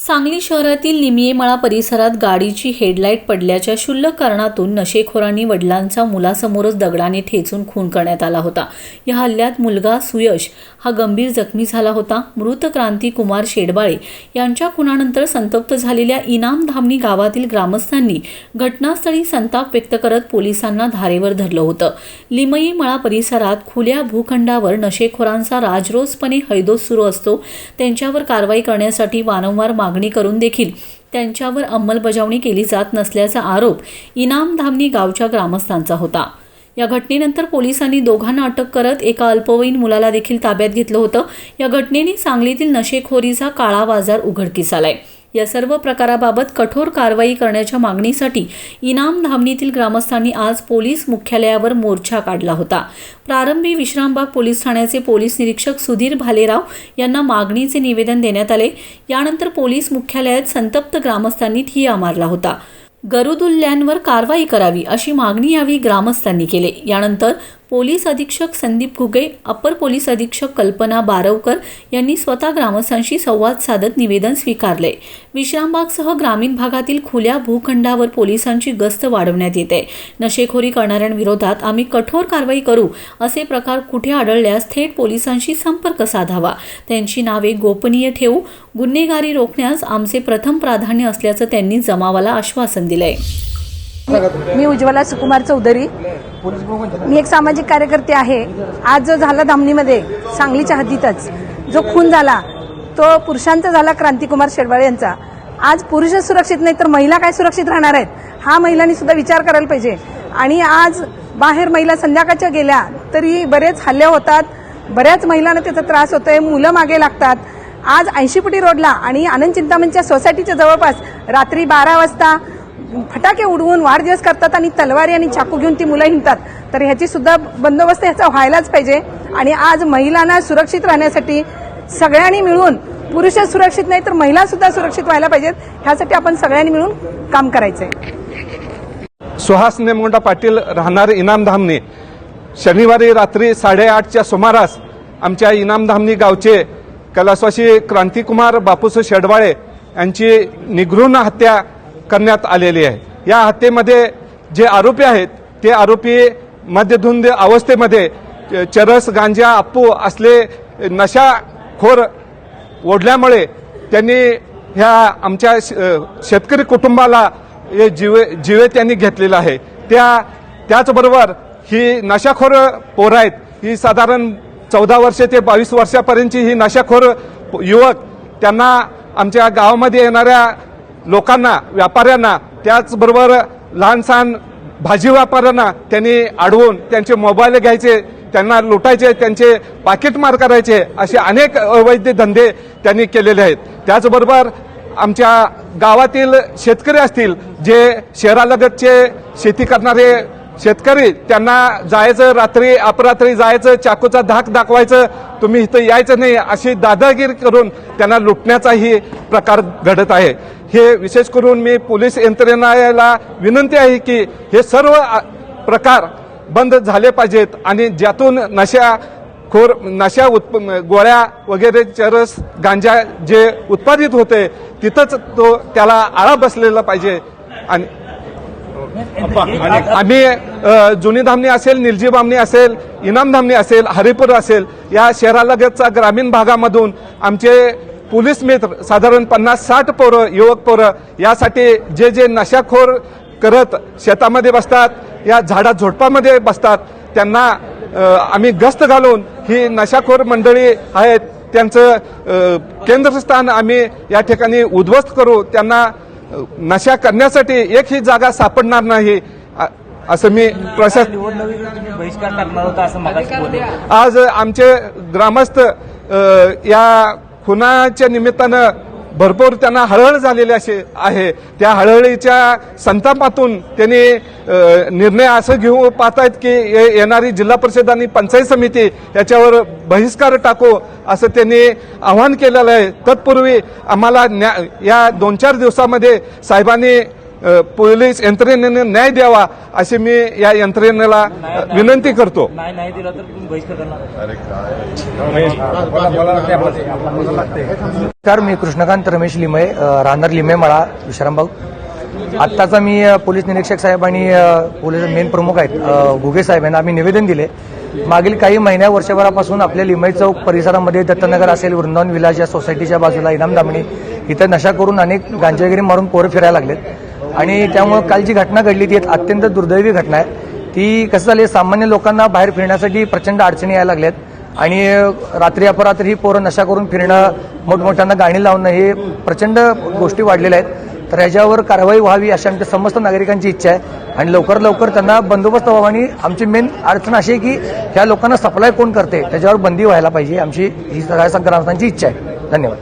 सांगली शहरातील लिमियेमळा परिसरात गाडीची हेडलाईट पडल्याच्या क्षुल्लक कारणातून नशेखोरांनी वडिलांचा मुलासमोरच दगडाने ठेचून खून करण्यात आला होता। या हल्ल्यात मुलगा सुयश हा गंभीर जखमी झाला होता। मृत क्रांती कुमार शेडबाळे यांच्या खुनानंतर संतप्त झालेल्या इनाम धामणी गावातील ग्रामस्थांनी घटनास्थळी संताप व्यक्त करत पोलिसांना धारेवर धरलं होतं। लिमियेमळा परिसरात खुल्या भूखंडावर नशेखोरांचा राजरोसपणे हैदोस सुरू असतो। त्यांच्यावर कारवाई करण्यासाठी वारंवार मागणी करून देखील त्यांच्यावर अंमलबजावणी केली जात नसल्याचा आरोप इनाम धामणी गावच्या ग्रामस्थांचा होता। या घटनेनंतर पोलिसांनी दोघांना अटक करत एका अल्पवयीन मुलाला देखील ताब्यात घेतलं होतं। या घटनेने सांगलीतील नशेखोरीचा काळा बाजार उघडकीस आलाय। या सर्व प्रकाराबाबत कठोर कारवाई करण्याच्या मागणीसाठी इनाम धामणीतील ग्रामस्थांनी आज पोलीस मुख्यालयावर मोर्चा काढला होता। प्रारंभी विश्रामबाग पोलीस ठाण्याचे पोलीस निरीक्षक सुधीर भालेराव यांना मागणीचे निवेदन देण्यात आले। यानंतर पोलीस मुख्यालयात संतप्त ग्रामस्थांनी ठिय्या मारला होता। गरुदुल्ल्यांवर कारवाई करावी अशी मागणी यावेळी ग्रामस्थांनी केली। यानंतर पोलीस अधीक्षक संदीप घुगे, अपर पोलीस अधीक्षक कल्पना बारवकर यांनी स्वतः ग्रामस्थांशी संवाद साधत निवेदन स्वीकारले। विश्रामबागसह ग्रामीण भागातील खुल्या भूखंडावर पोलिसांची गस्त वाढवण्यात येते। नशेखोरी करणाऱ्यांविरोधात आम्ही कठोर कारवाई करू। असे प्रकार कुठे आढळल्यास थेट पोलिसांशी संपर्क साधावा। त्यांची नावे गोपनीय ठेवू। गुन्हेगारी रोखण्यास आमचे प्रथम प्राधान्य असल्याचं त्यांनी जमावाला आश्वासन दिलंय। मी उज्ज्वला सुकुमार चौधरी, मी एक सामाजिक कार्यकर्ते आहे। आज जो झाला धामणीमध्ये सांगलीच्या हद्दीतच जो खून झाला तो पुरुषांचा झाला, क्रांतिकुमार शेडबाळे यांचा। आज पुरुष सुरक्षित नाही तर महिला काय सुरक्षित राहणार आहेत हा महिलांनी सुद्धा विचार करायला पाहिजे। आणि आज बाहेर महिला संध्याकाळच्या गेल्या तरी बरेच हल्ले होतात, बऱ्याच महिलांना त्याचा त्रास होतोय, मुलं मागे लागतात। आज 80 फुटी रोडला आणि आनंद चिंतामणच्या सोसायटीच्या जवळपास रात्री 12 वाजता फटाके उडवून वाढदिवस करतात आणि तलवारी आणि चाकू घेऊन ती मुलं हिंडतात। तर ह्याची सुद्धा बंदोबस्त ह्याचा व्हायलाच पाहिजे। आणि आज महिलांना सुरक्षित राहण्यासाठी सगळ्यांनी मिळून, पुरुष सुरक्षित नाही तर महिला सुद्धा सुरक्षित व्हायला पाहिजेत, ह्यासाठी आपण सगळ्यांनी मिळून काम करायचंय। सुहास नेमगोंडा पाटील, राहणार इनाम धामणी, शनिवारी रात्री 8:30च्या सुमारास आमच्या इनाम धामणी गावचे कैलासवासी क्रांतिकुमार बापूस शेडबाळे यांची निगृण हत्या करण्यात आलेली आहे। या हत्येमध्ये जे आरोपी आहेत ते आरोपी मद्यधुंद अवस्थेमध्ये चरस, गांजा, अप्पू असले नशाखोर ओढल्यामुळे त्यांनी ह्या आमच्या शेतकरी कुटुंबाला जीवे त्यांनी घेतलेला आहे। त्याचबरोबर ही नशाखोर पोरं आहेत, ही साधारण 14 वर्ष ते 22 वर्षापर्यंतची ही नशाखोर युवक, त्यांना आमच्या गावामध्ये येणाऱ्या लोकांना, व्यापाऱ्यांना, त्याचबरोबर लहान सहान भाजी व्यापाऱ्यांना त्यांनी अडवून त्यांचे मोबाईल घ्यायचे, त्यांना लुटायचे, त्यांचे पाकिटमार करायचे, असे अनेक अवैध धंदे त्यांनी केलेले आहेत। त्याचबरोबर आमच्या गावातील शेतकरी असतील, जे शहरालगतचे शेती करणारे शेतकरी, त्यांना जायचं, रात्री अपरात्री जायचं, चाकूचा धाक दाखवायचं, तुम्ही इथं यायचं नाही अशी दादागिरी करून त्यांना लुटण्याचाही प्रकार घडत आहे। हे विशेष करून मी पोलीस यंत्रणेला विनंती आहे की हे सर्व प्रकार बंद झाले पाहिजेत आणि ज्यातून नशा गोळ्या वगैरे, चरस, गांजा जे उत्पादित होते तिथंच त्याला आळा बसलेला पाहिजे। आणि आम्ही जुनी धामणी असेल, निलजी धामणी असेल, इनाम धामणी असेल, हरिपूर असेल, या शहरालगतच्या ग्रामीण भागामधून आमचे पोलीस मित्र साधारण 50-60 पोरं, युवक पोरं, यासाठी जे नशाखोर करत शेतामध्ये बसतात, या झाडा झोडपामध्ये बसतात, त्यांना आम्ही गस्त घालून ही नशाखोर मंडळी आहेत त्यांचं केंद्रस्थान आम्ही या ठिकाणी उद्ध्वस्त करू। त्यांना नशा करण्यासाठी एकही जागा सापडणार नाही असं मी बहिष्कार टाकणार होता असं मगाशी बोलले। आज आमचे ग्रामस्थ या खुनाच्या निमित्तानं भरपूर त्यांना हळहळ झालेली अशी आहे। त्या हळहळीच्या संतापातून त्यांनी निर्णय असं घेऊ पाहतायत की येणारी जिल्हा परिषद आणि पंचायत समिती याच्यावर बहिष्कार टाकू असं त्यांनी आवाहन केलेलं आहे। तत्पूर्वी आम्हाला या 2-4 दिवसामध्ये साहेबांनी पोलीस यंत्रणेने न्याय द्यावा असे मी या यंत्रणेला विनंती करतो. नाही दिला तर तुम्ही बहिष्कार करणार. नमस्कार, मी कृष्णकांत रमेश लिमये, राहणार लिमेमळा, विश्रामबाग. आत्ताचा मी पोलीस निरीक्षक साहेब आणि पोलीस मेन प्रमुख आहेत घुगे साहेब यांना आम्ही निवेदन दिले. मागील काही वर्षभरापासून आपल्या लिमई चौक परिसरामध्ये दत्तनगर असेल, वृंदावन विलास या सोसायटीच्या बाजूला इनाम दामणी इथं नशा करून अनेक गांजा वगैरे मारून पोरं फिरायला लागलेत आणि त्यामुळे काल जी घटना घडली ती एक अत्यंत दुर्दैवी घटना आहे. ती कसं झाली, सामान्य लोकांना बाहेर फिरण्यासाठी प्रचंड अडचणी यायला लागल्यात आणि रात्री अपरात्री ही पोरं नशा करून फिरणं, मोठमोठ्यांना गाणी लावणं हे प्रचंड गोष्टी वाढलेल्या आहेत. तर याच्यावर कारवाई व्हावी अशी आमच्या समस्त नागरिकांची इच्छा आहे आणि लवकर त्यांना बंदोबस्त व्हावा. आणि आमची मेन अडचण अशी आहे की ह्या लोकांना सप्लाय कोण करते त्याच्यावर बंदी व्हायला पाहिजे, आमची ही सगळ्या ग्रामस्थांची इच्छा आहे. धन्यवाद.